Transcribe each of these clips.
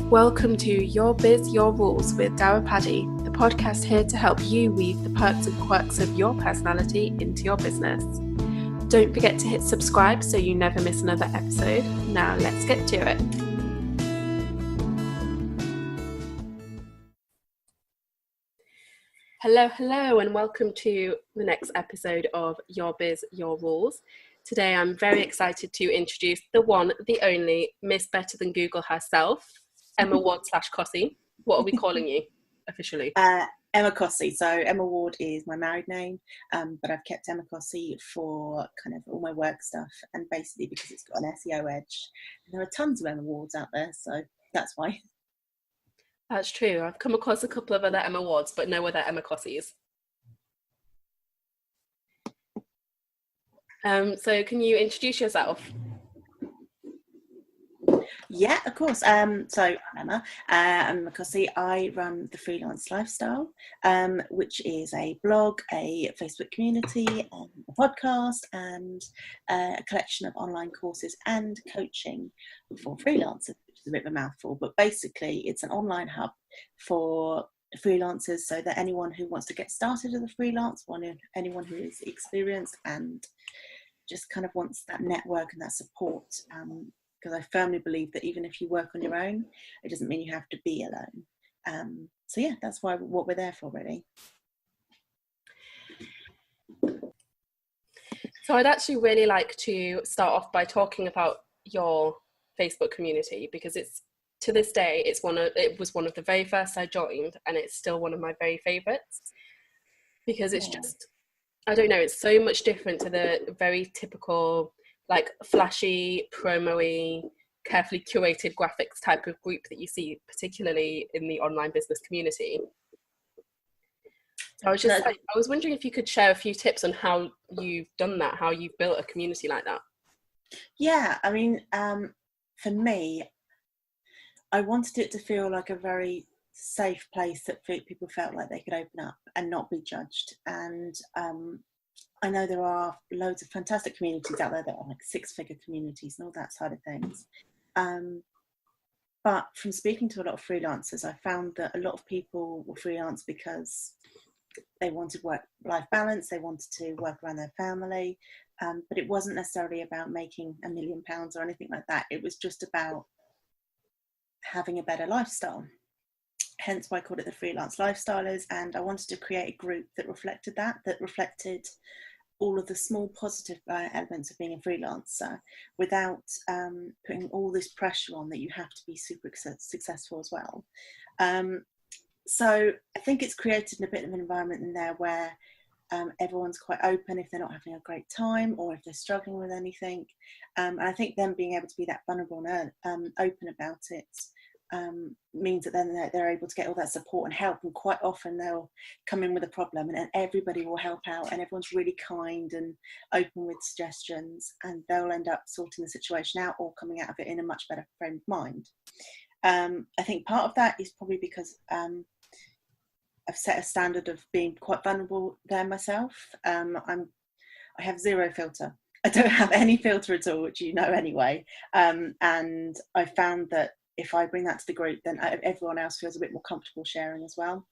Welcome to Your Biz, Your Rules with Dara Paddy, the podcast here to help you weave the perks and quirks of your personality into your business. Don't forget to hit subscribe so you never miss another episode. Now let's get to it. Hello, and welcome to the next episode of Your Biz, Your Rules. Today I'm very excited to introduce the one, the only, Miss Better Than Google herself, Emma Ward/Cossey. What are we calling you officially? Emma Cossey. So Emma Ward is my married name, but I've kept Emma Cossey for kind of all my work stuff, and basically because it's got an SEO edge. And there are tons of Emma Wards out there, so that's why. That's true. I've come across a couple of other Emma Wards, but no other Emma Cosseys. So can you introduce yourself? Yeah, of course. So I'm Emma. I'm Emma Cossey. I run the Freelance Lifestyle, which is a blog, a Facebook community, a podcast, and a collection of online courses and coaching for freelancers, which is a bit of a mouthful. But basically, it's an online hub for freelancers, so that anyone who wants to get started as a freelance, anyone who is experienced and just kind of wants that network and that support. Because I firmly believe that even if you work on your own, it doesn't mean you have to be alone. So yeah, that's what we're there for, really. So I'd actually really like to start off by talking about your Facebook community, because it's, to this day, it was one of the very first I joined, and it's still one of my very favorites, because it's just, I don't know, it's so much different to the very typical, like, flashy, promo-y, carefully curated graphics type of group that you see, particularly in the online business community. So I was wondering if you could share a few tips on how you've done that, how you've built a community like that. Yeah, I mean, for me, I wanted it to feel like a very safe place that people felt like they could open up and not be judged. And I know there are loads of fantastic communities out there that are like six-figure communities and all that side of things. But from speaking to a lot of freelancers, I found that a lot of people were freelance because they wanted work-life balance, they wanted to work around their family, but it wasn't necessarily about making £1 million or anything like that. It was just about having a better lifestyle. Hence why I called it the Freelance Lifestylers, and I wanted to create a group that reflected all of the small positive elements of being a freelancer without putting all this pressure on that you have to be super successful as well. So I think it's created a bit of an environment in there where everyone's quite open if they're not having a great time or if they're struggling with anything. And I think them being able to be that vulnerable and open about it means that then they're able to get all that support and help, and quite often they'll come in with a problem and everybody will help out, and everyone's really kind and open with suggestions, and they'll end up sorting the situation out or coming out of it in a much better frame of mind. I think part of that is probably because I've set a standard of being quite vulnerable there myself. I have zero filter. I don't have any filter at all, which you know anyway, and I found that if I bring that to the group, then everyone else feels a bit more comfortable sharing as well.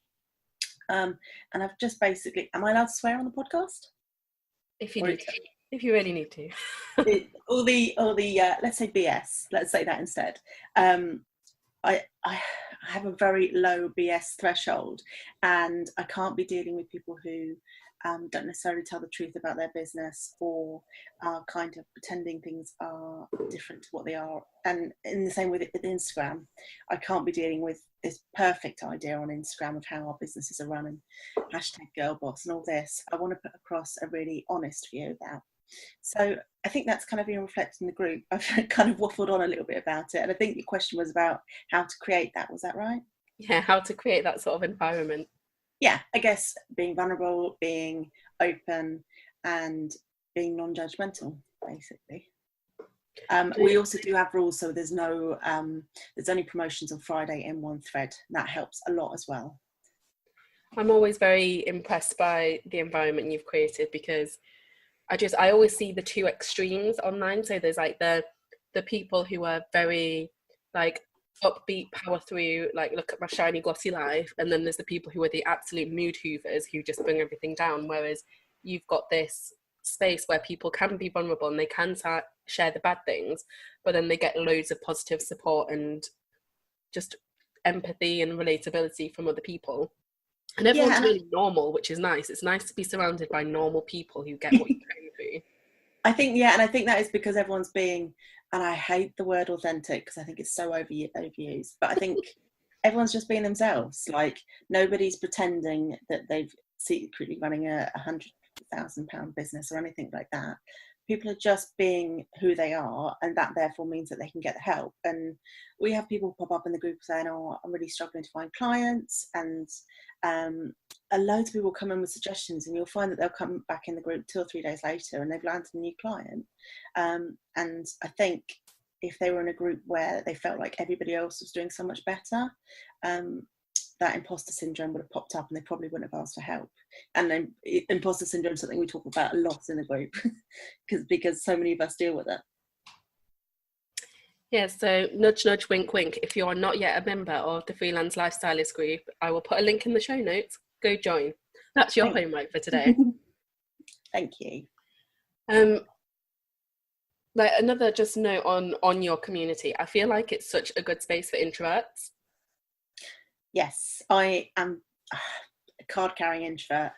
And I've just basically, am I allowed to swear on the podcast? If you really need to. all the let's say BS. Let's say that instead. I have a very low BS threshold, and I can't be dealing with people who don't necessarily tell the truth about their business, or are kind of pretending things are different to what they are. And in the same way with Instagram, I can't be dealing with this perfect idea on Instagram of how our businesses are run and #girlboss and all this. I want to put across a really honest view of that. So I think that's kind of been reflected in the group. I've kind of waffled on a little bit about it, and I think the question was about how to create that. Was that right? Yeah, how to create that sort of environment. Yeah, I guess being vulnerable, being open, and being non-judgmental, basically. We also do have rules, so there's only promotions on Friday in one thread. That helps a lot as well. I'm always very impressed by the environment you've created, because I always see the two extremes online. So there's like the people who are very like upbeat power through, like, look at my shiny glossy life, and then there's the people who are the absolute mood hoovers who just bring everything down, whereas you've got this space where people can be vulnerable and they can share the bad things, but then they get loads of positive support and just empathy and relatability from other people, and everyone's really normal, which is nice. It's nice to be surrounded by normal people who get what you're going through. I think, yeah, and I think that is because everyone's being, and I hate the word authentic because I think it's so overused, but I think everyone's just being themselves. Like, nobody's pretending that they've secretly running a £100,000 business or anything like that. People are just being who they are, and that therefore means that they can get help. And we have people pop up in the group saying, oh, I'm really struggling to find clients, and a load of people come in with suggestions, and you'll find that they'll come back in the group 2 or 3 days later and they've landed a new client. And I think if they were in a group where they felt like everybody else was doing so much better, that imposter syndrome would have popped up and they probably wouldn't have asked for help. And then imposter syndrome is something we talk about a lot in the group because so many of us deal with it. Yeah, so nudge, nudge, wink, wink. If you are not yet a member of the Freelance Lifestylist group, I will put a link in the show notes. Go join. That's your homework for today. Thank you. Like, another just note on your community. I feel like it's such a good space for introverts. Yes, I am a card-carrying introvert.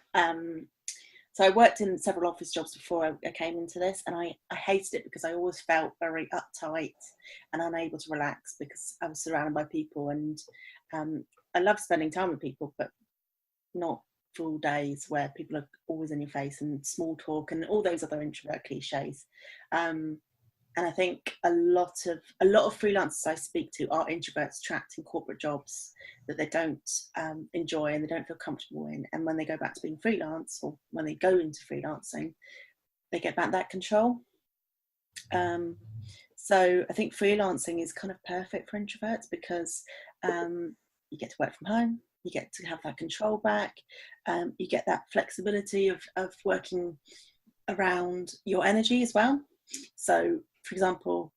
So I worked in several office jobs before I came into this, and I hated it because I always felt very uptight and unable to relax because I was surrounded by people, and I love spending time with people, but not full days where people are always in your face and small talk and all those other introvert cliches. And I think a lot of freelancers I speak to are introverts trapped in corporate jobs that they don't enjoy and they don't feel comfortable in. And when they go back to being freelance, or when they go into freelancing, they get back that control. So I think freelancing is kind of perfect for introverts because you get to work from home, you get to have that control back, you get that flexibility of working around your energy as well. So, for example,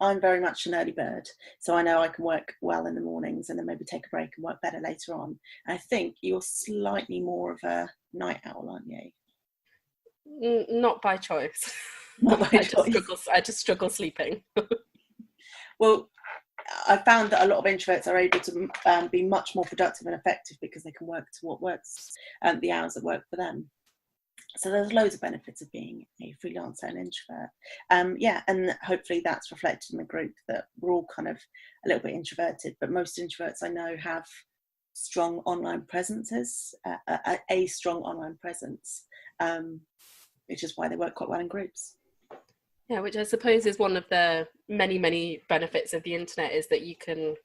I'm very much an early bird, so I know I can work well in the mornings and then maybe take a break and work better later on. And I think you're slightly more of a night owl, aren't you? Not by choice. Not by choice. I just struggle sleeping. Well, I found that a lot of introverts are able to be much more productive and effective because they can work to what works, the hours that work for them. So there's loads of benefits of being a freelancer and introvert. Yeah, and hopefully that's reflected in the group, that we're all kind of a little bit introverted, but most introverts I know have strong online presences, a strong online presence, which is why they work quite well in groups. Yeah, which I suppose is one of the many, many benefits of the internet, is that you can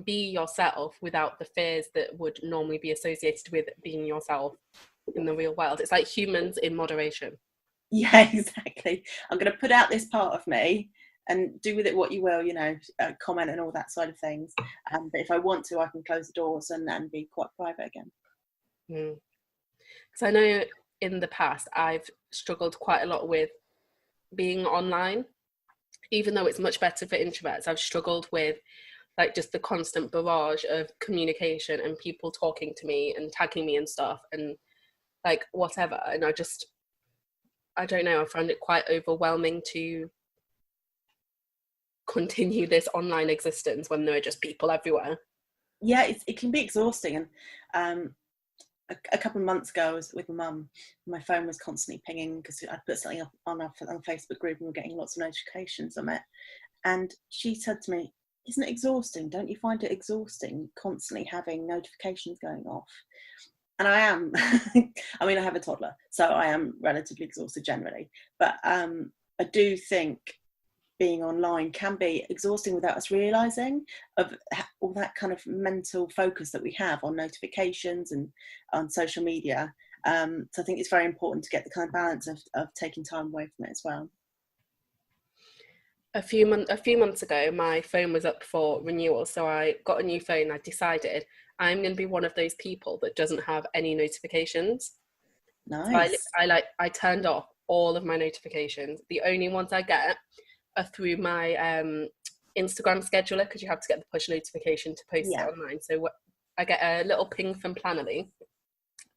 be yourself without the fears that would normally be associated with being yourself in the real world. It's like humans in moderation. Yeah, exactly. I'm going to put out this part of me and do with it what you will, comment and all that side of things. But if I want to, I can close the doors and be quite private again. Because I know in the past I've struggled quite a lot with being online. Even though it's much better for introverts, I've struggled with like just the constant barrage of communication and people talking to me and tagging me and stuff and like whatever. And I don't know, I found it quite overwhelming to continue this online existence when there are just people everywhere. Yeah, it can be exhausting. And a couple of months ago, I was with my mum. My phone was constantly pinging because I put something up on a Facebook group and we were getting lots of notifications on it. And she said to me, "Isn't it exhausting? Don't you find it exhausting constantly having notifications going off?" And I am. I mean, I have a toddler, so I am relatively exhausted generally. But I do think being online can be exhausting without us realising of all that kind of mental focus that we have on notifications and on social media. So I think it's very important to get the kind of balance of taking time away from it as well. A few months ago, my phone was up for renewal, so I got a new phone. I decided I'm going to be one of those people that doesn't have any notifications. Nice. So I turned off all of my notifications. The only ones I get are through my Instagram scheduler because you have to get the push notification to post it online. So I get a little ping from Planoly,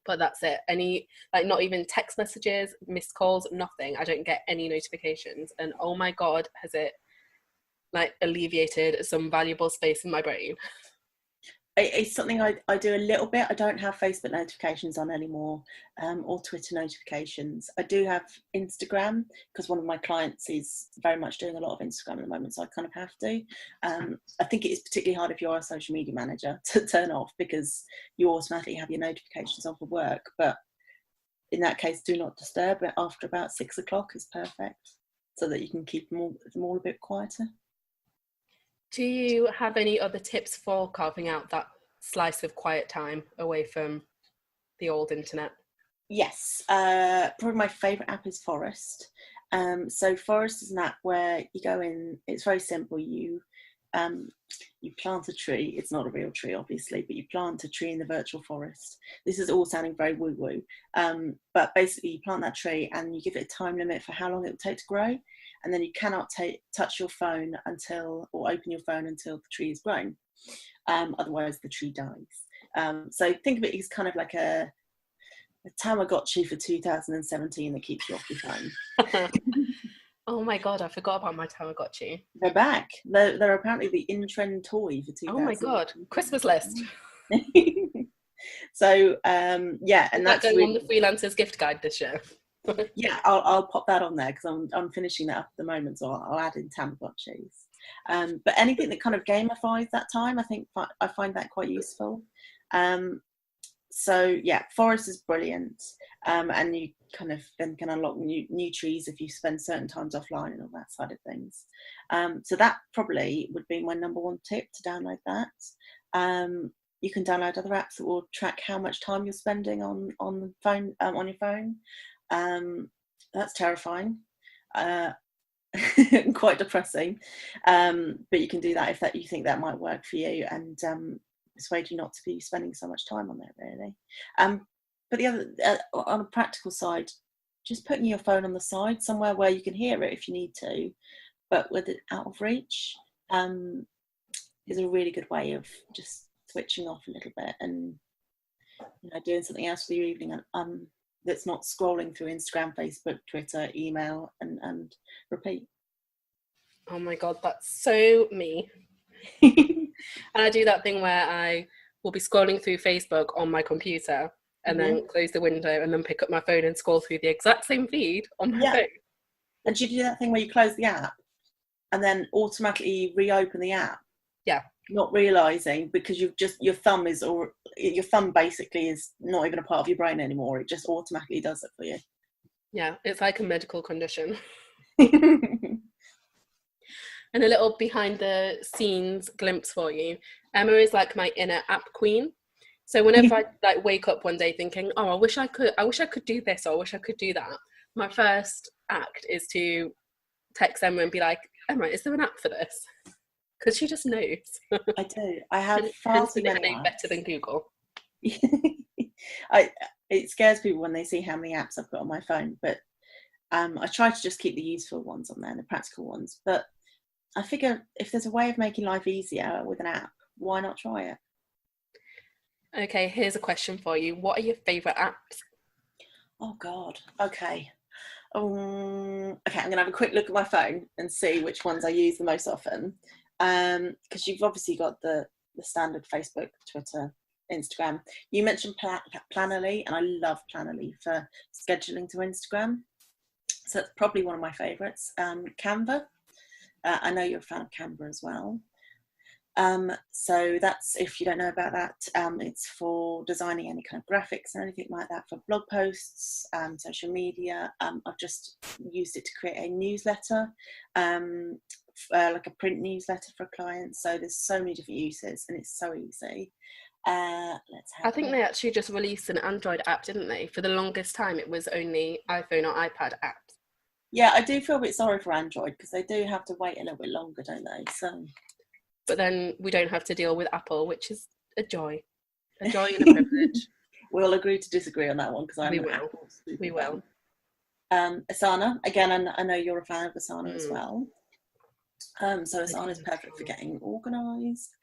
but that's it. Any, like, not even text messages, missed calls, nothing. I don't get any notifications. And oh my God, has it like alleviated some valuable space in my brain. It's something I do a little bit. I don't have Facebook notifications on anymore, or Twitter notifications. I do have Instagram because one of my clients is very much doing a lot of Instagram at the moment, so I kind of have to. I think it is particularly hard if you're a social media manager to turn off because you automatically have your notifications on for work. But in that case, do not disturb. But after about 6 o'clock is perfect, so that you can keep them all a bit quieter. Do you have any other tips for carving out that slice of quiet time away from the old internet? Yes, probably my favourite app is Forest. So Forest is an app where you go in, it's very simple. You plant a tree. It's not a real tree, obviously, but you plant a tree in the virtual forest. This is all sounding very woo-woo, but basically you plant that tree and you give it a time limit for how long it will take to grow, and then you cannot touch your phone or open your phone until the tree is grown. Otherwise the tree dies. So think of it as kind of like a Tamagotchi for 2017 that keeps you off your phone. Oh my God, I forgot about my Tamagotchi. They're back. They're apparently the in-trend toy for 2000. Oh my God, Christmas list. So yeah, and that's going really on the freelancers gift guide this year. Yeah, I'll pop that on there because I'm finishing that up at the moment, so I'll add in Tamagotchis. But anything that kind of gamifies that time, I find that quite useful. So yeah, Forest is brilliant, and you kind of then can unlock new trees if you spend certain times offline and all that side of things. So that probably would be my number one tip, to download that. You can download other apps that will track how much time you're spending on the phone, on your phone. That's terrifying, quite depressing, but you can do that if you think that might work for you, and persuade you not to be spending so much time on there, really. But the other, on a practical side, just putting your phone on the side somewhere where you can hear it if you need to, but with it out of reach, is a really good way of just switching off a little bit and doing something else for your evening, that's not scrolling through Instagram, Facebook, Twitter, email, and repeat. Oh my God, that's so me. And I do that thing where I will be scrolling through Facebook on my computer and then close the window and then pick up my phone and scroll through the exact same feed on my phone. And do you do that thing where you close the app and then automatically reopen the app? Yeah. Not realising, because your thumb basically is not even a part of your brain anymore. It just automatically does it for you. Yeah, it's like a medical condition. And a little behind the scenes glimpse for you. Emma is like my inner app queen. So whenever I like wake up one day thinking, oh, I wish I could do this, or I wish I could do that, my first act is to text Emma and be like, Emma, is there an app for this? Because she just knows. I do. I have far too many apps. Better than Google. It scares people when they see how many apps I've got on my phone, but I try to just keep the useful ones on there, the practical ones. But I figure if there's a way of making life easier with an app, why not try it? Okay, here's a question for you. What are your favourite apps? Oh God. Okay. Okay, I'm gonna have a quick look at my phone and see which ones I use the most often. Because you've obviously got the standard Facebook, Twitter, Instagram. You mentioned Planoly, and I love Planoly for scheduling to Instagram. So that's probably one of my favourites. Canva. I know you're a fan of Canva as well. So that's, if you don't know about that, it's for designing any kind of graphics and anything like that, for blog posts, social media. I've just used it to create a newsletter, like a print newsletter for clients. So there's so many different uses, and it's so easy. I think they actually just released an Android app, didn't they? For the longest time, it was only iPhone or iPad apps. Yeah, I do feel a bit sorry for Android because they do have to wait a little bit longer, don't they? So, but then we don't have to deal with Apple, which is a joy and a privilege. We'll agree to disagree on that one because we will. Asana, again, I know you're a fan of Asana as well. So Asana's perfect for getting organised.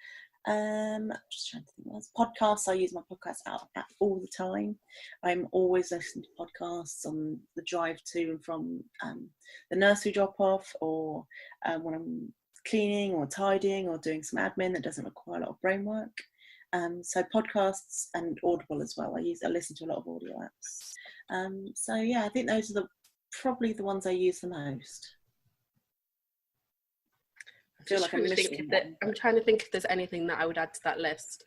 Just trying to think what else. Podcasts, I use my podcast app all the time. I'm always listening to podcasts on the drive to and from the nursery drop off, or when I'm cleaning or tidying or doing some admin that doesn't require a lot of brain work. So podcasts and Audible as well. I listen to a lot of audio apps. So yeah, I think those are probably the ones I use the most. I feel like I'm trying to think if there's anything that I would add to that list.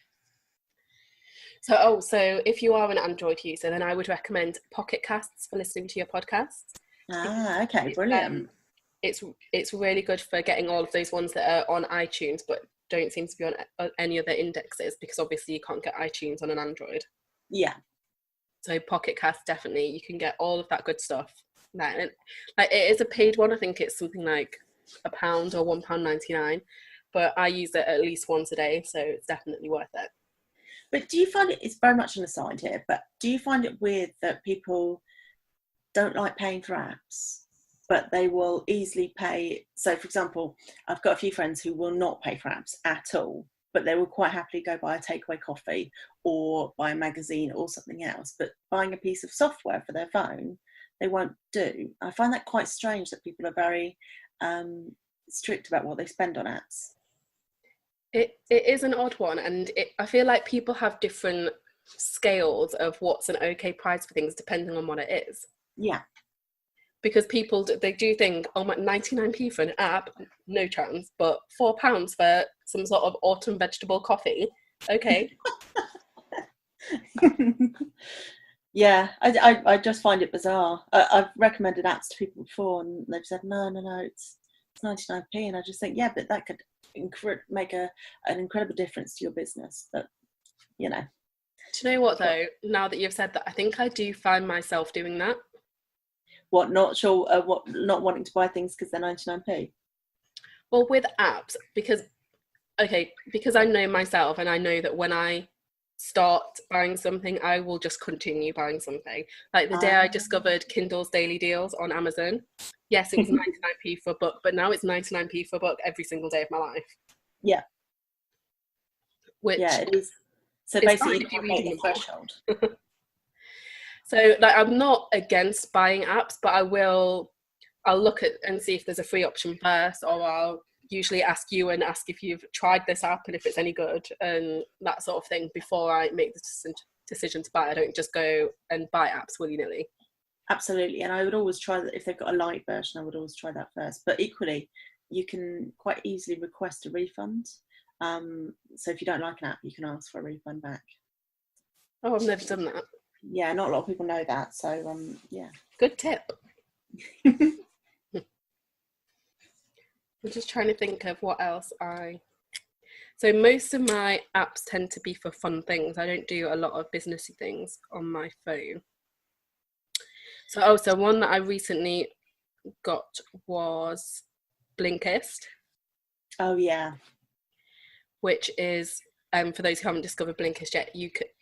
So if you are an Android user, then I would recommend Pocket Casts for listening to your podcasts. Okay, brilliant. It's really good for getting all of those ones that are on iTunes but don't seem to be on any other indexes, because obviously you can't get iTunes on an Android. Yeah. So Pocket Cast, definitely, you can get all of that good stuff. Like, it is a paid one. I think it's something like £1 or £1.99, but I use it at least once a day, so it's definitely worth it. But do you find it's very much an aside here, but do you find it weird that people don't like paying for apps, but they will easily pay? So for example, I've got a few friends who will not pay for apps at all, but they will quite happily go buy a takeaway coffee or buy a magazine or something else, but buying a piece of software for their phone, they won't do. I find that quite strange that people are very strict about what they spend on apps. It is an odd one, and I feel like people have different scales of what's an okay price for things depending on what it is. Yeah. Because people, they do think, oh, my 99p for an app, no chance, but £4 for some sort of autumn vegetable coffee, okay. Yeah, I just find it bizarre. I've recommended apps to people before and they've said, no, it's 99p, and I just think, yeah, but that could make an incredible difference to your business. But you know, do you know what though, now that you've said that, I think I do find myself doing that. What, not wanting to buy things because they're 99p? Well, with apps, because I know myself, and I know that when I start buying something, I will just continue buying something. Like the day I discovered Kindle's daily deals on Amazon, yes, it was 99p for a book, but now it's 99p for a book every single day of my life. Yeah. Which, yeah, it is. So basically, you make the threshold. So like, I'm not against buying apps, but I'll look at and see if there's a free option first, or I'll usually ask you and ask if you've tried this app and if it's any good and that sort of thing before I make the decision to buy. I don't just go and buy apps willy-nilly. Absolutely, and I would always try that. If they've got a light version, I would always try that first. But equally, you can quite easily request a refund. So if you don't like an app, you can ask for a refund back. Oh, I've never done that. Yeah, not a lot of people know that. So yeah. Good tip. I'm just trying to think of what else So most of my apps tend to be for fun things. I don't do a lot of businessy things on my phone. So one that I recently got was Blinkist. Oh yeah. Which is, for those who haven't discovered Blinkist yet,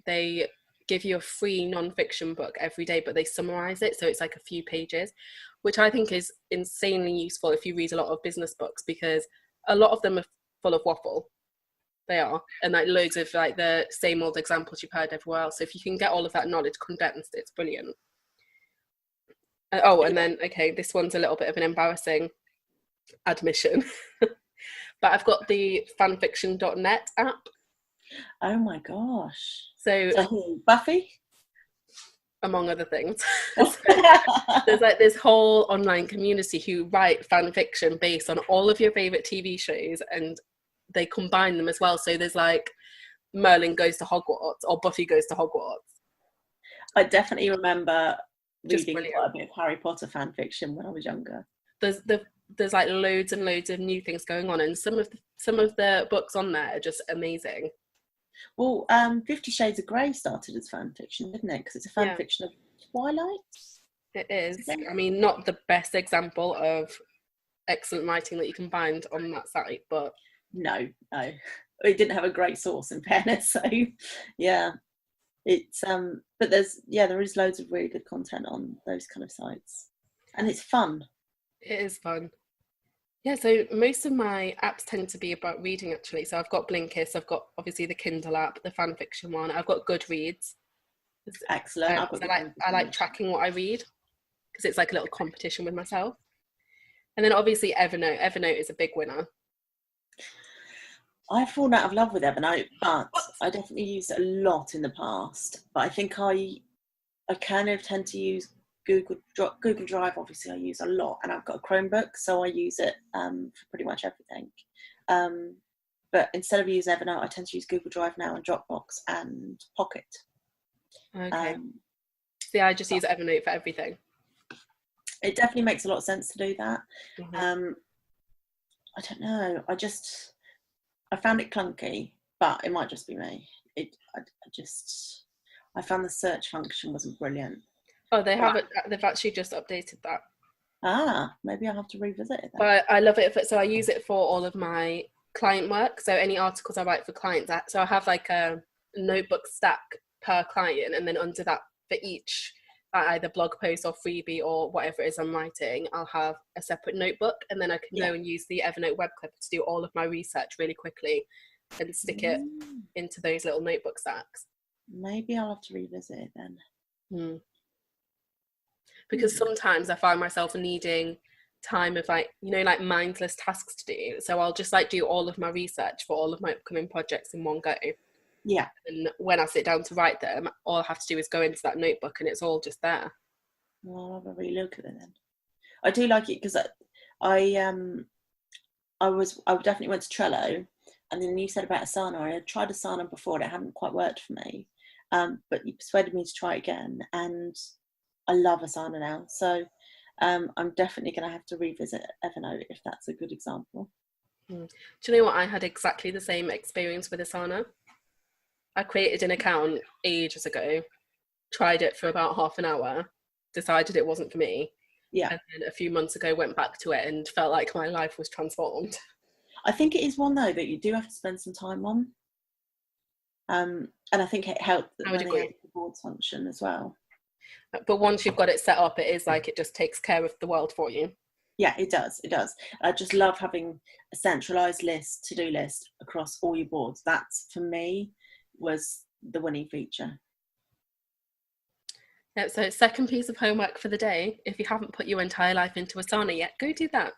they give you a free non-fiction book every day, but they summarize it, so it's like a few pages, which I think is insanely useful if you read a lot of business books, because a lot of them are full of waffle. They are, and like loads of like the same old examples you've heard everywhere else. So if you can get all of that knowledge condensed, it's brilliant. And then this one's a little bit of an embarrassing admission, but I've got the fanfiction.net app. Oh my gosh. So Buffy? Among other things. So there's like this whole online community who write fan fiction based on all of your favorite TV shows, and they combine them as well. So there's like Merlin goes to Hogwarts or Buffy goes to Hogwarts. I definitely remember reading quite a bit of Harry Potter fan fiction when I was younger. There's like loads and loads of new things going on, and some of the books on there are just amazing. Well, 50 Shades of Grey started as fan fiction, didn't it? Because it's a fan fiction of Twilight. It is. I mean, not the best example of excellent writing that you can find on that site, but no, it didn't have a great source, in fairness. So, yeah, it's but there is loads of really good content on those kind of sites, and it's fun. It is fun. Yeah, so most of my apps tend to be about reading actually. So I've got Blinkist, I've got obviously the Kindle app, the fan fiction one, I've got Goodreads. Excellent. I've 'Cause got the I like tracking what I read because it's like a little competition with myself. And then obviously Evernote. Evernote is a big winner. I've fallen out of love with Evernote, but I definitely used it a lot in the past. But I think I kind of tend to use Google Drive. Obviously, I use a lot, and I've got a Chromebook, so I use it for pretty much everything. But instead of using Evernote, I tend to use Google Drive now and Dropbox and Pocket. Okay. See, I just use Evernote for everything. It definitely makes a lot of sense to do that. Mm-hmm. I don't know. I found it clunky, but it might just be me. I found the search function wasn't brilliant. Oh, they've actually just updated that. Maybe I'll have to revisit it then. But I love it so I use it for all of my client work. So any articles I write for clients, so I have like a notebook stack per client, and then under that for each either blog post or freebie or whatever it is I'm writing, I'll have a separate notebook, and then I can go and use the Evernote web clipper to do all of my research really quickly and stick it into those little notebook stacks. Maybe I'll have to revisit it then. Because sometimes I find myself needing time of like mindless tasks to do. So I'll just like do all of my research for all of my upcoming projects in one go. Yeah. And when I sit down to write them, all I have to do is go into that notebook and it's all just there. Well, I'll have a relook at it then. I do like it because I definitely went to Trello, and then you said about Asana. I had tried Asana before and it hadn't quite worked for me. But you persuaded me to try it again, and I love Asana now. So I'm definitely going to have to revisit Evernote if that's a good example. Do you know what? I had exactly the same experience with Asana. I created an account ages ago, tried it for about half an hour, decided it wasn't for me. Yeah. And then a few months ago went back to it and felt like my life was transformed. I think it is one though that you do have to spend some time on. And I think it helped that they have the boards function as well. But once you've got it set up, it is like it just takes care of the world for you. Yeah, it does. It does. I just love having a centralized to-do list across all your boards. That, for me, was the winning feature. Yeah, so second piece of homework for the day. If you haven't put your entire life into Asana yet, go do that.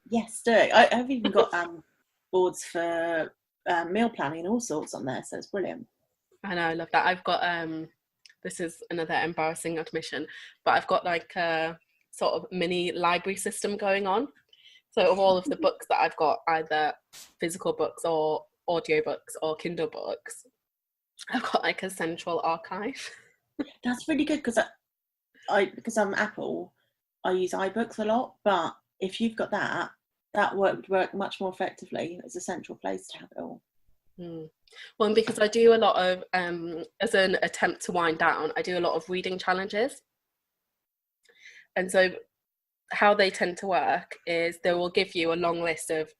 Yes, do it. I've even got boards for meal planning and all sorts on there, so it's brilliant. I know, I love that. I've got, this is another embarrassing admission, but I've got like a sort of mini library system going on. So of all of the books that I've got, either physical books or audio books or Kindle books, I've got like a central archive. That's really good because because I'm Apple, I use iBooks a lot, but if you've got that would work much more effectively as a central place to have it all. Well, and because I do a lot of, as an attempt to wind down, I do a lot of reading challenges. And so how they tend to work is they will give you a long list of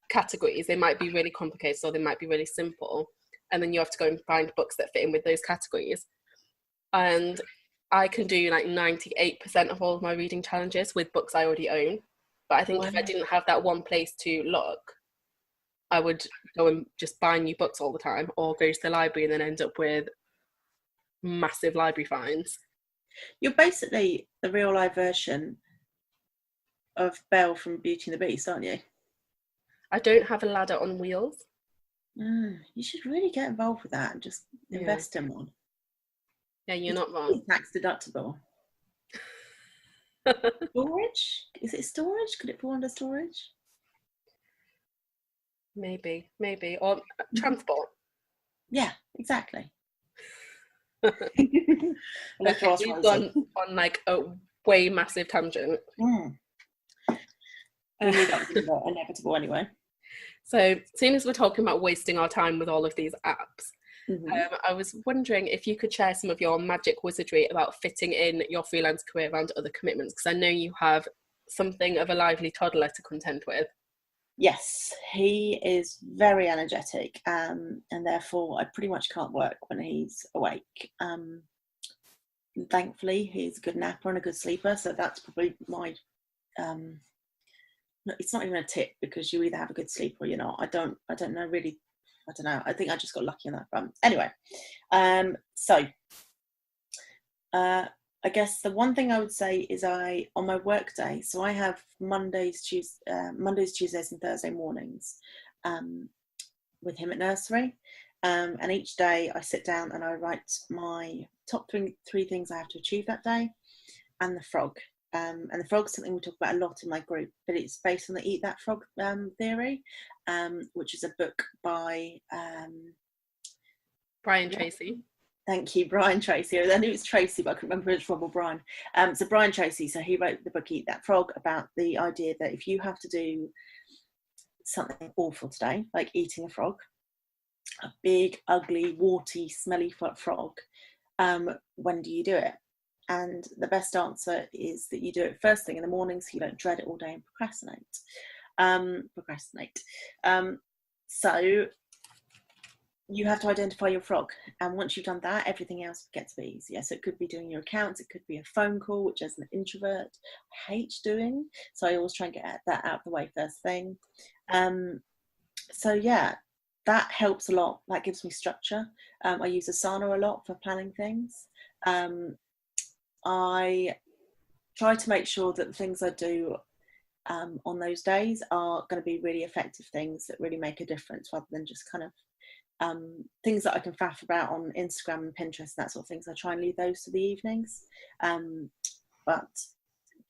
categories. They might be really complicated or they might be really simple. And then you have to go and find books that fit in with those categories. And I can do like 98% of all of my reading challenges with books I already own. But I think if I didn't have that one place to look, I would go and just buy new books all the time or go to the library and then end up with massive library fines. You're basically the real life version of Belle from Beauty and the Beast, aren't you? I don't have a ladder on wheels. You should really get involved with that and just invest in one. Yeah, you're not wrong. Tax deductible. Storage? Is it storage? Could it fall under storage? Maybe. Or transport. Yeah, exactly. Okay, we've gone on like a way massive tangent. We knew that was inevitable anyway. So, seeing as we're talking about wasting our time with all of these apps, I was wondering if you could share some of your magic wizardry about fitting in your freelance career around other commitments, because I know you have something of a lively toddler to contend with. Yes, he is very energetic, and therefore I pretty much can't work when he's awake. Thankfully, he's a good napper and a good sleeper, so that's probably my it's not even a tip, because you either have a good sleep or you're not. I don't know really. I don't know. I think I just got lucky on that front. Anyway, so I guess the one thing I would say is on my work day, so I have Mondays, Tuesdays and Thursday mornings with him at nursery. And each day I sit down and I write my top three things I have to achieve that day, and the frog. And the frog's something we talk about a lot in my group, but it's based on the Eat That Frog theory, which is a book by Brian Tracy. Thank you, Brian Tracy. I knew it was Tracy, but I couldn't remember if it was Rob or Brian. So Brian Tracy, so he wrote the book Eat That Frog, about the idea that if you have to do something awful today, like eating a frog, a big, ugly, warty, smelly frog, when do you do it? And the best answer is that you do it first thing in the morning, so you don't dread it all day and procrastinate. So you have to identify your frog, and once you've done that, everything else gets to be easier. So it could be doing your accounts, it could be a phone call, which as an introvert I hate doing, so I always try and get that out of the way first thing. So yeah, that helps a lot. That gives me structure. I use Asana a lot for planning things. I try to make sure that the things I do on those days are going to be really effective things that really make a difference, rather than just kind of things that I can faff about on Instagram and Pinterest, that sort of things. I try and leave those to the evenings. But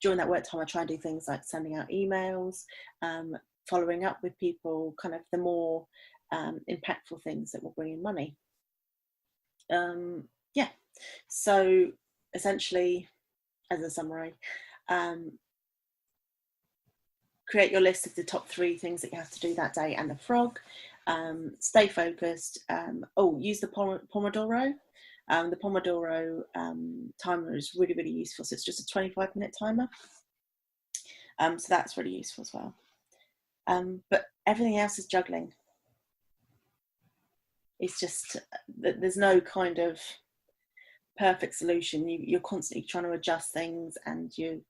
during that work time, I try and do things like sending out emails, following up with people, kind of the more impactful things that will bring in money. Yeah, so essentially, as a summary, create your list of the top 3 things that you have to do that day and the frog. Stay focused. Use the Pomodoro. The Pomodoro timer is really, really useful. So it's just a 25-minute timer. So that's really useful as well. But everything else is juggling. It's just that there's no kind of perfect solution. You're constantly trying to adjust things, and your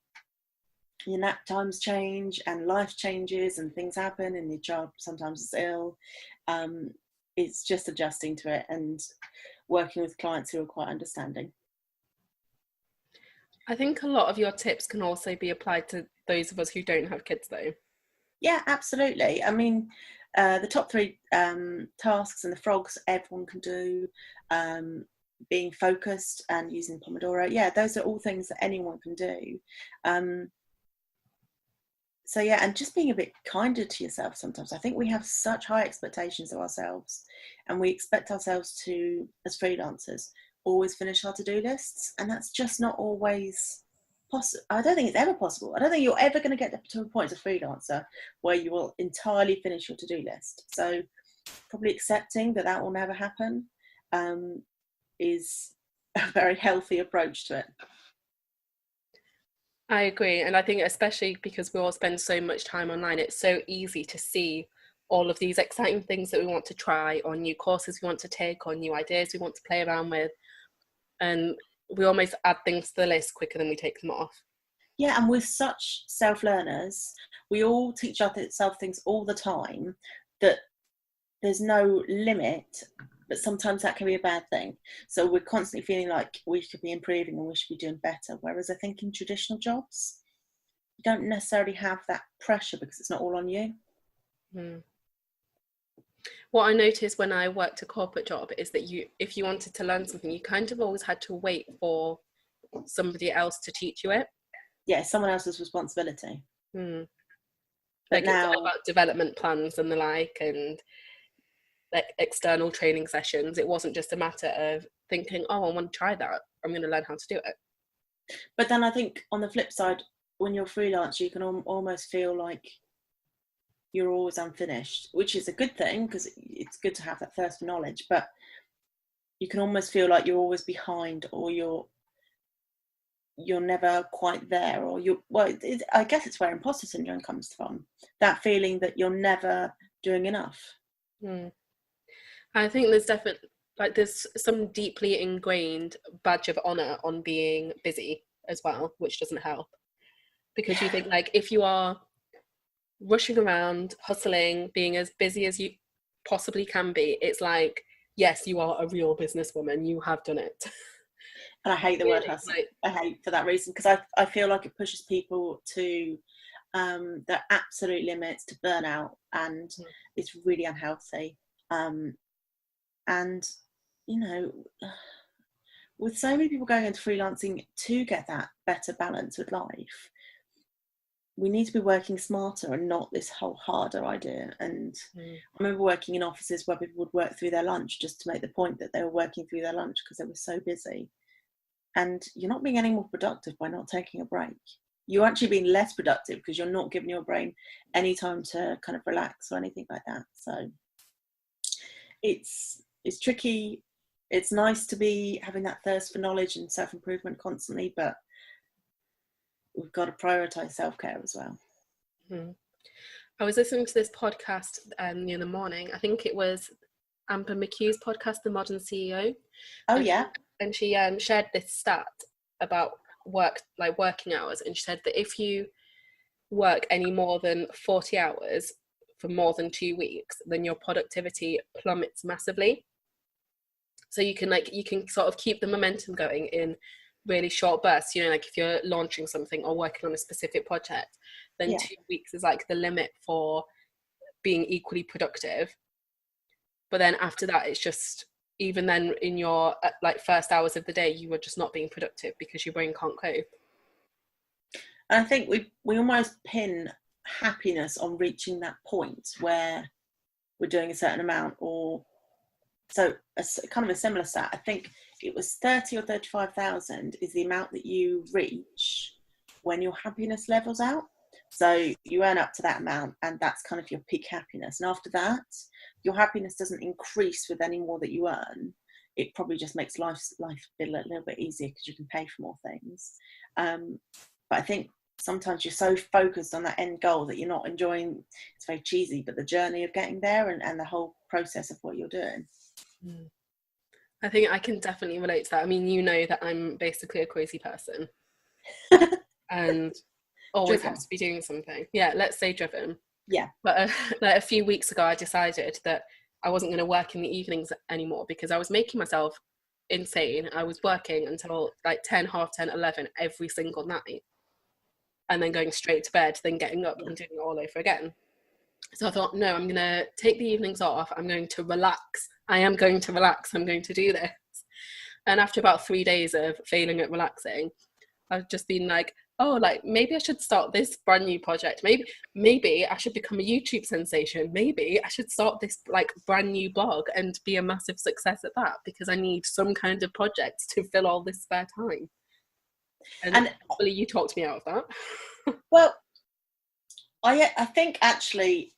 nap times change, and life changes, and things happen, and your child sometimes is ill. It's just adjusting to it and working with clients who are quite understanding. I think a lot of your tips can also be applied to those of us who don't have kids, though. Yeah, absolutely. I mean, the top 3 tasks and the frogs everyone can do. Being focused and using Pomodoro, yeah, those are all things that anyone can do. So yeah, and just being a bit kinder to yourself sometimes. I think we have such high expectations of ourselves, and we expect ourselves to, as freelancers, always finish our to-do lists, and that's just not always possible. I don't think it's ever possible. I don't think you're ever going to get to a point as a freelancer where you will entirely finish your to-do list. So probably accepting that will never happen is a very healthy approach to it. I agree, and I think especially because we all spend so much time online, it's so easy to see all of these exciting things that we want to try, or new courses we want to take, or new ideas we want to play around with, and we almost add things to the list quicker than we take them off. Yeah, and we're such self-learners. We all teach ourselves things all the time, that there's no limit, but sometimes that can be a bad thing. So we're constantly feeling like we should be improving and we should be doing better. Whereas I think in traditional jobs, you don't necessarily have that pressure because it's not all on you. What I noticed when I worked a corporate job is that if you wanted to learn something, you kind of always had to wait for somebody else to teach you it. Yeah, someone else's responsibility. Like now, it's all about development plans and the like, and like external training sessions. It wasn't just a matter of thinking, oh, I want to try that, I'm going to learn how to do it. But then I think on the flip side, when you're freelance, you can almost feel like you're always unfinished, which is a good thing because it's good to have that thirst for knowledge, but you can almost feel like you're always behind, or you're never quite there, or I guess it's where imposter syndrome comes from, that feeling that you're never doing enough. I think there's definitely there's some deeply ingrained badge of honor on being busy as well, which doesn't help, because you think like if you are rushing around, hustling, being as busy as you possibly can be, it's like, yes, you are a real businesswoman, you have done it. And I hate the word hustle. Like, I hate for that reason, because I feel like it pushes people to their absolute limits, to burnout, and it's really unhealthy. And you know, with so many people going into freelancing to get that better balance with life, we need to be working smarter and not this whole harder idea. And I remember working in offices where people would work through their lunch just to make the point that they were working through their lunch because they were so busy. And you're not being any more productive by not taking a break. You're actually being less productive because you're not giving your brain any time to kind of relax or anything like that. So it's tricky. It's nice to be having that thirst for knowledge and self-improvement constantly, but we've got to prioritize self-care as well. I was listening to this podcast the other morning. I think it was Amber McHugh's podcast, The Modern CEO. Oh, yeah. And she shared this stat about working hours, and she said that if you work any more than 40 hours for more than 2 weeks, then your productivity plummets massively. So you can sort of keep the momentum going in really short bursts. You know, like if you're launching something or working on a specific project, then 2 weeks is like the limit for being equally productive. But then after that, it's just, even then in your like first hours of the day, you are just not being productive because your brain can't cope. And I think we almost pin happiness on reaching that point where we're doing a certain amount, or so kind of a similar stat. I think it was 30 or 35,000 is the amount that you reach when your happiness levels out. So you earn up to that amount, and that's kind of your peak happiness. And after that, your happiness doesn't increase with any more that you earn. It probably just makes life a little bit easier because you can pay for more things. But I think sometimes you're so focused on that end goal that you're not enjoying, it's very cheesy, but the journey of getting there and the whole process of what you're doing. I think I can definitely relate to that. I mean, you know that I'm basically a crazy person and always Driven. have to be doing something. Yeah, let's say driven. Yeah. But like a few weeks ago, I decided that I wasn't going to work in the evenings anymore because I was making myself insane. I was working until like 10, half 10, 11 every single night, and then going straight to bed, then getting up and doing it all over again. So I thought, no, I'm going to take the evenings off. I'm going to relax. I am going to relax. I'm going to do this. And after about 3 days of failing at relaxing, I've just been like, oh, like maybe I should start this brand new project. Maybe I should become a YouTube sensation. Maybe I should start this like brand new blog and be a massive success at that, because I need some kind of project to fill all this spare time. And hopefully you talked me out of that. Well, I think actually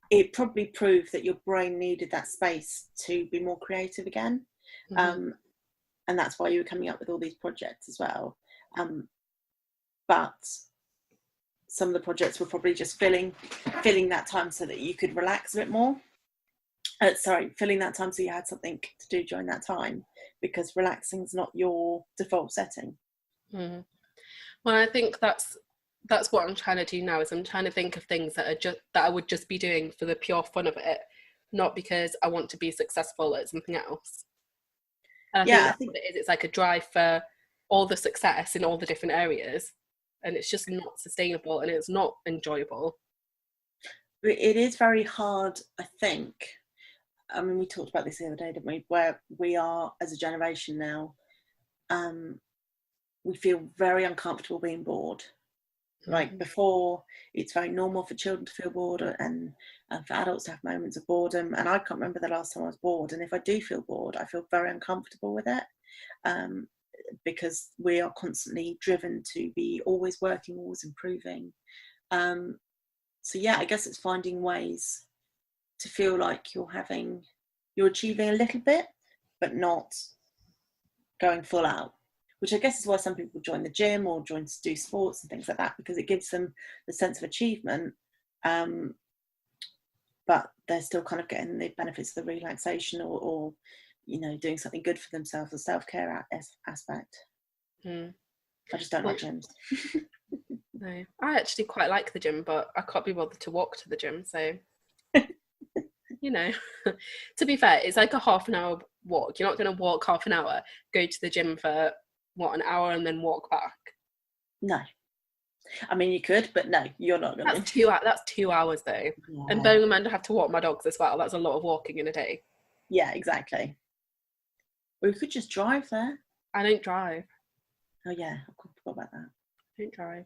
it probably proved that your brain needed that space to be more creative again. And that's why you were coming up with all these projects as well. But some of the projects were probably just filling that time so that you could relax a bit more. Filling that time so you had something to do during that time, because relaxing is not your default setting. Well, I think that's what I'm trying to do now, is I'm trying to think of things that I would just be doing for the pure fun of it, not because I want to be successful at something else. And I think what it is. It's like a drive for all the success in all the different areas, and it's just not sustainable and it's not enjoyable. It is very hard, I think. I mean, we talked about this the other day, didn't we? Where we are as a generation now, we feel very uncomfortable being bored. Like before, it's very normal for children to feel bored and for adults to have moments of boredom. And I can't remember the last time I was bored. And if I do feel bored, I feel very uncomfortable with it, because we are constantly driven to be always working, always improving. So yeah, I guess it's finding ways to feel like you're achieving a little bit, but not going full out. Which I guess is why some people join the gym or join to do sports and things like that, because it gives them the sense of achievement, but they're still kind of getting the benefits of the relaxation or doing something good for themselves, the self-care aspect. I just don't like gyms. No, I actually quite like the gym, but I can't be bothered to walk to the gym. So, you know, to be fair, it's like a half an hour walk. You're not going to walk half an hour, go to the gym for what, an hour, and then walk back. No. I mean, you could, but no, you're not going to. That's 2 hours though. And Yeah. bearing in mind I have to walk my dogs as well. That's a lot of walking in a day. Yeah, exactly. Or you could just drive there. I don't drive. Oh yeah, I forgot about that. I don't drive.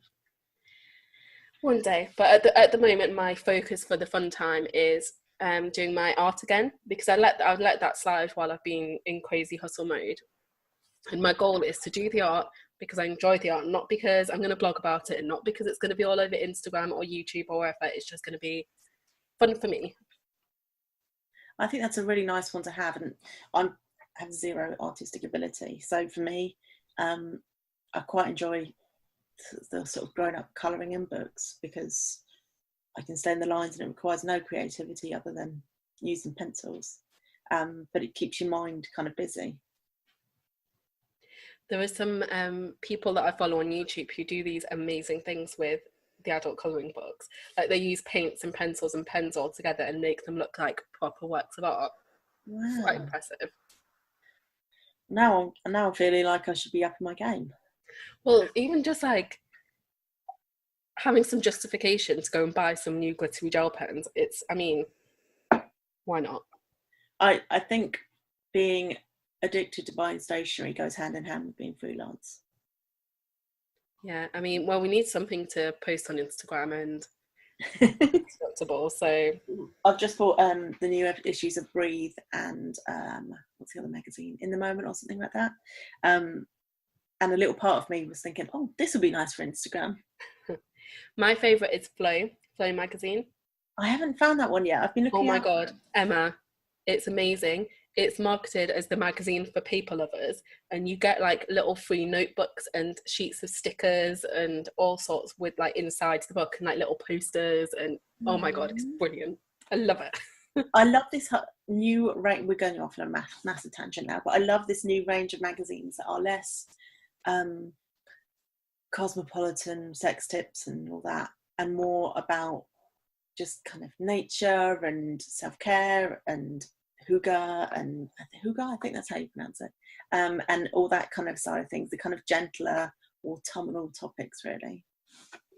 One day, but at the moment, my focus for the fun time is doing my art again, because I've let that slide while I've been in crazy hustle mode. And my goal is to do the art because I enjoy the art, not because I'm going to blog about it, and not because it's going to be all over Instagram or YouTube or wherever. It's just going to be fun for me. I think that's a really nice one to have, and I have zero artistic ability, so for me, I quite enjoy the sort of grown up colouring in books because I can stay in the lines and it requires no creativity other than using pencils, but it keeps your mind kind of busy. There are some people that I follow on YouTube who do these amazing things with the adult colouring books. Like they use paints and pencils and pens all together and make them look like proper works of art. Wow. It's quite impressive. Now I'm feeling like I should be up in my game. Well, even just like having some justification to go and buy some new glittery gel pens, why not? I think being addicted to buying stationery goes hand in hand with being freelance. Yeah, we need something to post on Instagram and acceptable. So I've just bought the new issues of Breathe and what's the other magazine, In the Moment or something like that. And a little part of me was thinking, oh, this would be nice for Instagram. My favourite is Flow magazine. I haven't found that one yet. I've been looking. Oh my God, Emma, it's amazing. It's marketed as the magazine for paper lovers, and you get like little free notebooks and sheets of stickers and all sorts with like inside the book and like little posters, and oh my God, it's brilliant. I love it. I love this new range. We're going off on a massive tangent now, but I love this new range of magazines that are less cosmopolitan, sex tips and all that, and more about just kind of nature and self-care and hygge, I think that's how you pronounce it, and all that kind of side of things, the kind of gentler autumnal topics, really.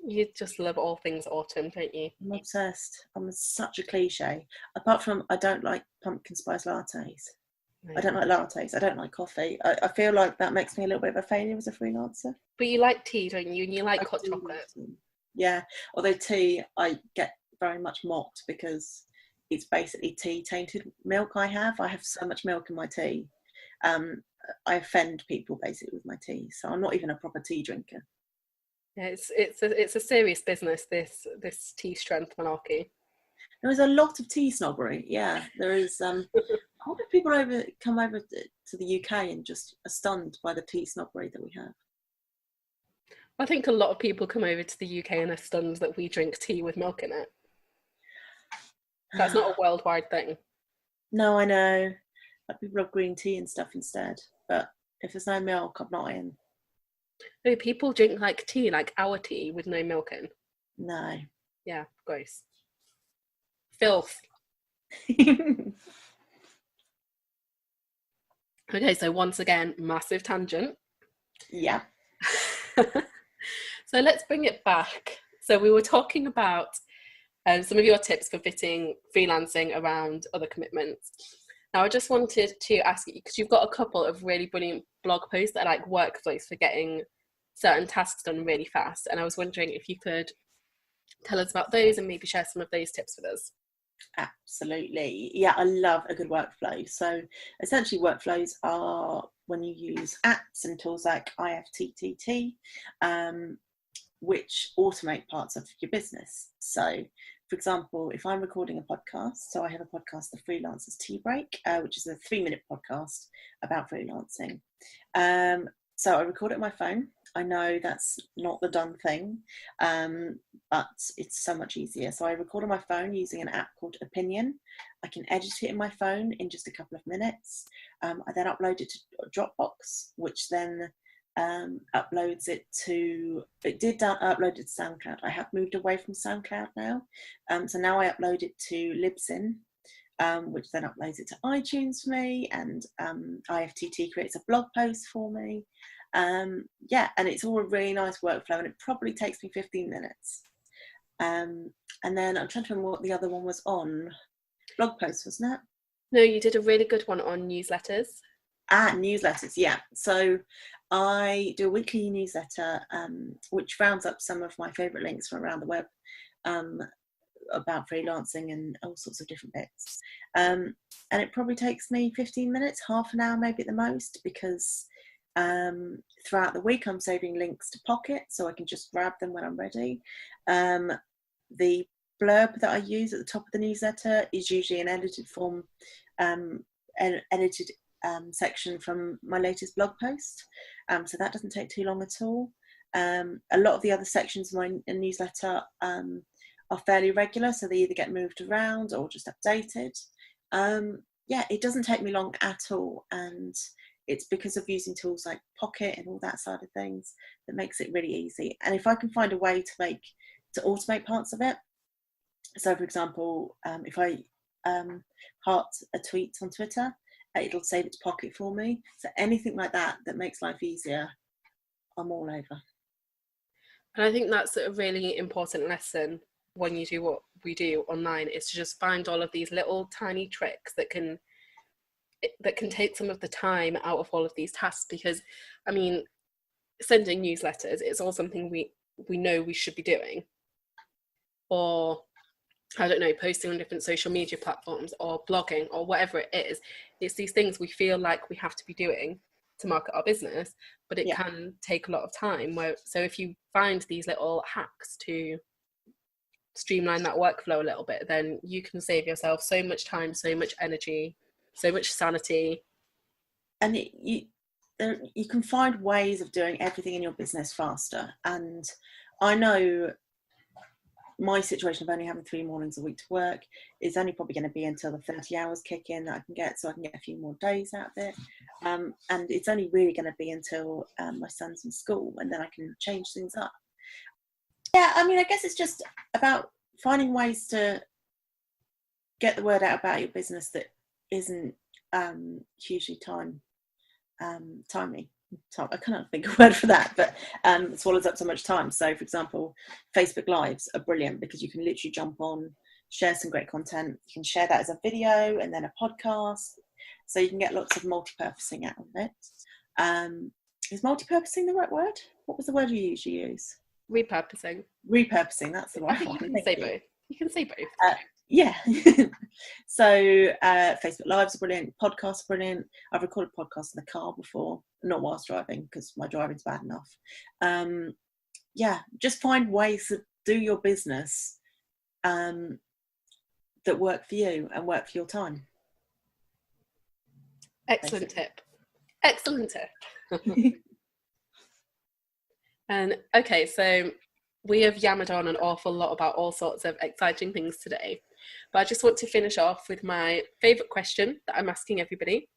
You just love all things autumn, don't you? I'm obsessed. I'm such a cliche. Apart from I don't like pumpkin spice lattes. I don't like lattes. I don't like coffee. I feel like that makes me a little bit of a failure as a freelancer. But you like tea, don't you? And you like hot chocolate. Yeah. Although tea, I get very much mocked because it's basically tea tainted milk. I have so much milk in my tea. I offend people basically with my tea. So I'm not even a proper tea drinker. Yeah, it's a serious business, this tea strength malarkey. There is a lot of tea snobbery. Yeah, there is. A lot of people come over to the UK and just are stunned by the tea snobbery that we have. I think a lot of people come over to the UK and are stunned that we drink tea with milk in it. That's not a worldwide thing. No, I know. Like people love green tea and stuff instead. But if there's no milk, I'm not in. No, people drink like tea, like our tea with no milk in. No. Yeah, gross. Filth. Okay, so once again, massive tangent. Yeah. So let's bring it back. So we were talking about some of your tips for fitting freelancing around other commitments. Now, I just wanted to ask you, because you've got a couple of really brilliant blog posts that are like workflows for getting certain tasks done really fast. And I was wondering if you could tell us about those and maybe share some of those tips with us. Absolutely. Yeah, I love a good workflow. So essentially workflows are when you use apps and tools like IFTTT, which automate parts of your business. So for example, if I'm recording a podcast, so I have a podcast, The Freelancer's Tea Break, which is a 3-minute podcast about freelancing. So I record it on my phone. I know that's not the done thing, but it's so much easier. So I record on my phone using an app called Opinion. I can edit it in my phone in just a couple of minutes. I then upload it to Dropbox, which then uploads it to, it did upload it to SoundCloud. I have moved away from SoundCloud now. So now I upload it to Libsyn, which then uploads it to iTunes for me, and IFTT creates a blog post for me. Yeah, and it's all a really nice workflow, and it probably takes me 15 minutes. And then I'm trying to remember what the other one was on. Blog post, wasn't it? No, you did a really good one on newsletters. Newsletters, yeah. So I do a weekly newsletter, which rounds up some of my favourite links from around the web, about freelancing and all sorts of different bits. And it probably takes me 15 minutes, half an hour maybe at the most, because throughout the week I'm saving links to Pocket, so I can just grab them when I'm ready. The blurb that I use at the top of the newsletter is usually an edited form, edited section from my latest blog post, so that doesn't take too long at all. A lot of the other sections of my newsletter are fairly regular, so they either get moved around or just updated. Yeah, it doesn't take me long at all, and it's because of using tools like Pocket and all that side of things that makes it really easy. And if I can find a way to automate parts of it, so for example, if I heart a tweet on Twitter, it'll save it to Pocket for me. So anything like that that makes life easier, I'm all over. And I think that's a really important lesson when you do what we do online, is to just find all of these little tiny tricks that can take some of the time out of all of these tasks. Because I mean, sending newsletters, it's all something we know we should be doing, or I don't know, posting on different social media platforms or blogging or whatever it is. It's these things we feel like we have to be doing to market our business, but it can take a lot of time. So if you find these little hacks to streamline that workflow a little bit, then you can save yourself so much time, so much energy, so much sanity. And you can find ways of doing everything in your business faster. And I know my situation of only having 3 mornings a week to work is only probably going to be until the 30 hours kick in that I can get, so I can get a few more days out of it. And it's only really going to be until my son's in school, and then I can change things up. Yeah, I mean, I guess it's just about finding ways to get the word out about your business that isn't hugely timey. I cannot think of a word for that, but it swallows up so much time. So, for example, Facebook Lives are brilliant because you can literally jump on, share some great content. You can share that as a video and then a podcast. So you can get lots of multi-purposing out of it. Is multi-purposing the right word? What was the word you usually use? Repurposing. Repurposing, that's the right one. You can say both. You can say both. Yeah. So Facebook Lives are brilliant. Podcasts are brilliant. I've recorded podcasts in the car before, not whilst driving because my driving's bad enough. Yeah, just find ways to do your business that work for you and work for your time. Excellent tip. Excellent tip. And okay, so we have yammered on an awful lot about all sorts of exciting things today, but I just want to finish off with my favourite question that I'm asking everybody.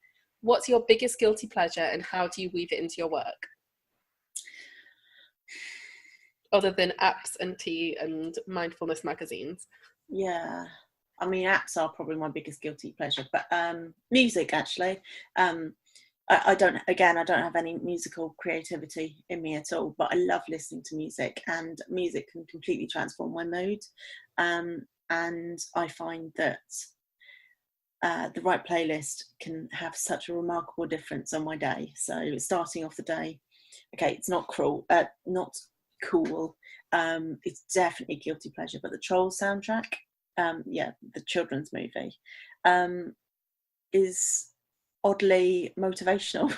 What's your biggest guilty pleasure and how do you weave it into your work? Other than apps and tea and mindfulness magazines. Yeah, I mean, apps are probably my biggest guilty pleasure, but music actually. I don't have any musical creativity in me at all, but I love listening to music, and music can completely transform my mood. And I find that the right playlist can have such a remarkable difference on my day. So starting off the day, okay, it's not cool. It's definitely guilty pleasure, but the Trolls soundtrack, the children's movie, is oddly motivational.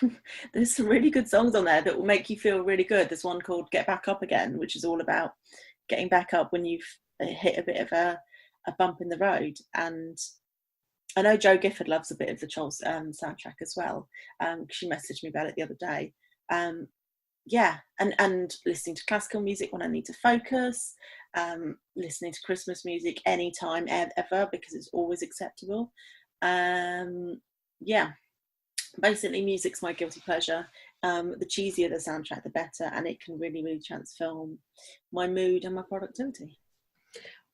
There's some really good songs on there that will make you feel really good. There's one called Get Back Up Again, which is all about getting back up when you've hit a bit of a bump in the road. And I know Jo Gifford loves a bit of the Trolls soundtrack as well. She messaged me about it the other day. And listening to classical music when I need to focus, listening to Christmas music anytime ever because it's always acceptable. Basically music's my guilty pleasure. The cheesier the soundtrack, the better, and it can really, really transform my mood and my productivity.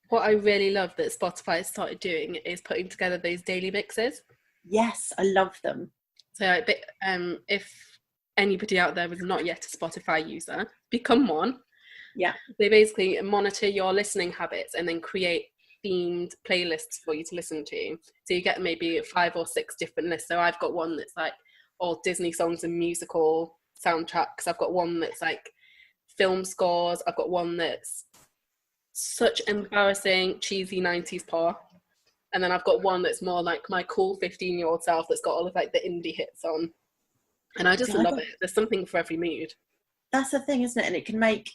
What I really love that Spotify has started doing is putting together those daily mixes. Yes, I love them. So if anybody out there is not yet a Spotify user, become one. Yeah. They basically monitor your listening habits and then create themed playlists for you to listen to. So you get maybe 5 or 6 different lists. So I've got one that's like all Disney songs and musical soundtracks. I've got one that's like film scores. I've got one that's such embarrassing, cheesy 90s pop. And then I've got one that's more like my cool 15-year-old self that's got all of like the indie hits on. And I just love it. There's something for every mood. That's the thing, isn't it? And it can make,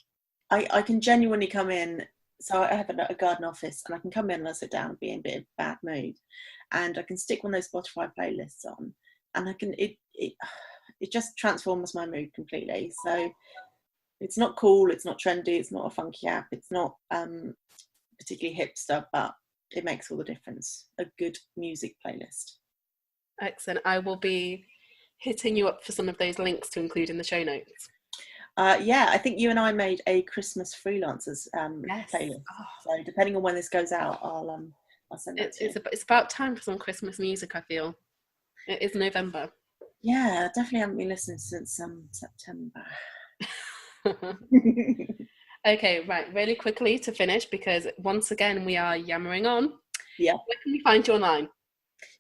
I can genuinely come in. So I have a garden office, and I can come in and I sit down and be in a bit of bad mood, and I can stick one of those Spotify playlists on, and I can it just transforms my mood completely. So it's not cool, it's not trendy, it's not a funky app, it's not particularly hipster, but it makes all the difference. A good music playlist. Excellent. I will be hitting you up for some of those links to include in the show notes. Yeah, I think you and I made a Christmas freelancers playlist. Oh. So depending on when this goes out, I'll send it to you. It's about time for some Christmas music, I feel. It is November. Yeah, I definitely haven't been listening since September. Okay, right, really quickly to finish, because once again we are yammering on. Yeah. Where can we find you online?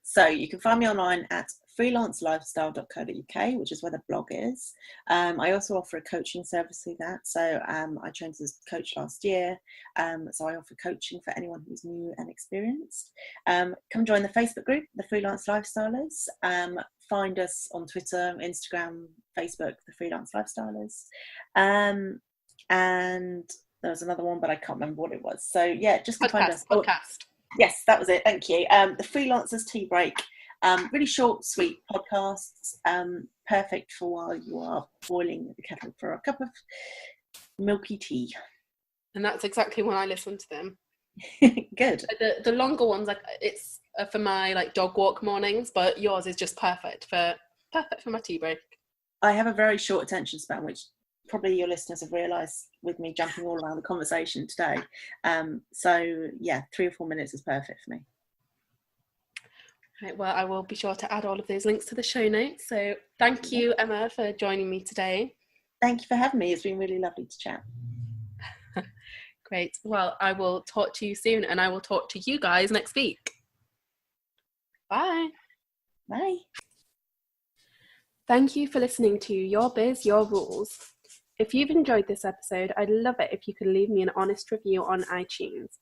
So you can find me online at freelancelifestyle.co.uk, which is where the blog is. I also offer a coaching service through that. So I trained as a coach last year. So I offer coaching for anyone who's new and experienced. Come join the Facebook group, the Freelance Lifestylers. Find us on Twitter, Instagram, Facebook, the Freelance Lifestylers. And there was another one, but I can't remember what it was. So yeah, just find us. Podcast. Yes, that was it. Thank you. The Freelancers Tea Break. Really short, sweet podcasts, perfect for while you are boiling the kettle for a cup of milky tea. And that's exactly when I listen to them. Good. The longer ones, like it's for my like dog walk mornings, but yours is just perfect for my tea break. I have a very short attention span, which probably your listeners have realised with me jumping all around the conversation today. So yeah, 3 or 4 minutes is perfect for me. Right, well, I will be sure to add all of those links to the show notes. So thank you, Emma, for joining me today. Thank you for having me. It's been really lovely to chat. Great. Well, I will talk to you soon, and I will talk to you guys next week. Bye. Bye. Thank you for listening to Your Biz, Your Rules. If you've enjoyed this episode, I'd love it if you could leave me an honest review on iTunes.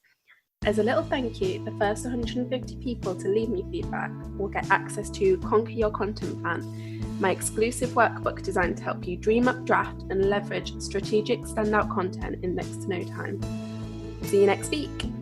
As a little thank you, the first 150 people to leave me feedback will get access to Conquer Your Content Plan, my exclusive workbook designed to help you dream up, draft, and leverage strategic standout content in next to no time. See you next week.